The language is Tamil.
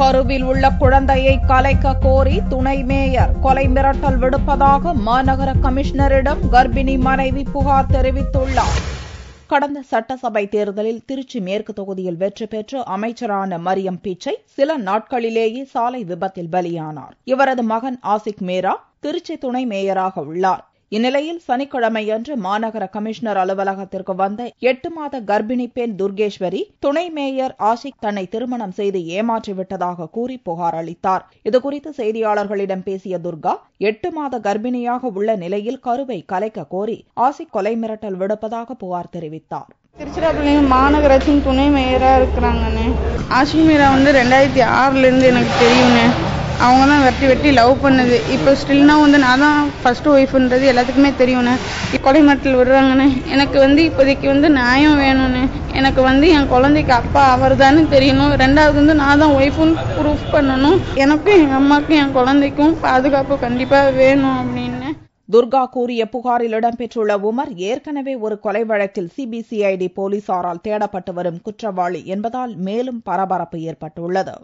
கருவில் உள்ள குழந்தையை கலைக்க கோரி துணை மேயர் கொலை மிரட்டல் விடுப்பதாக மாநகர கமிஷனரிடம் கர்ப்பிணி மனைவி புகார் தெரிவித்துள்ளார். கடந்த சட்டசபை தேர்தலில் திருச்சி மேற்கு தொகுதியில் வெற்றி பெற்று அமைச்சரான மரியம் பிச்சை சில நாட்களிலேயே சாலை விபத்தில் பலியானார். இவரது மகன் ஆசிக் மேரா திருச்சி துணை மேயராக உள்ளார். இந்நிலையில் சனிக்கிழமையன்று மாநகர கமிஷனர் அலுவலகத்திற்கு வந்த 8 மாத கர்ப்பிணி பெண் துர்கேஸ்வரி துணை மேயர் ஆஷிக் தன்னை திருமணம் செய்து ஏமாற்றிவிட்டதாக கூறி புகார் அளித்தார். இதுகுறித்து செய்தியாளர்களிடம் பேசிய துர்கா 8 மாத கர்ப்பிணியாக உள்ள நிலையில் கருவை கலைக்க கோரி ஆஷிக் கொலை மிரட்டல் விடுப்பதாக புகார் தெரிவித்தார். திருச்சிராப்பள்ளியும் மாநகராட்சியும் துணை மேயரா இருக்கிறாங்கண்ணே. ஆஷிக் மீரா 2006 எனக்கு தெரியும்ண்ணே. அவங்க தான் வெட்டி லவ் பண்ணது. இப்போ ஸ்டில்னா நான் தான் ஃபர்ஸ்ட் ஒய்ஃப்ன்றது எல்லாத்துக்குமே தெரியும்ண்ணே. கொலை மிரட்டல் விடுறாங்கண்ணே. எனக்கு இப்போதைக்கு நியாயம் வேணும்ண்ணே. எனக்கு என் குழந்தைக்கு அப்பா அவர் தானே தெரியணும். 2வது நான் தான் ஒய்ஃப்னு ப்ரூஃப் பண்ணணும். எனக்கும் எங்கள் அம்மாக்கும் என் குழந்தைக்கும் பாதுகாப்பு கண்டிப்பாக வேணும் அப்படின்னு துர்கா கூறிய புகாரில் இடம்பெற்றுள்ள உமர் ஏற்கனவே ஒரு கொலை வழக்கில் சிபிசிஐடி போலீசாரால் தேடப்பட்டு வரும் குற்றவாளி என்பதால் மேலும் பரபரப்பு ஏற்பட்டுள்ளது.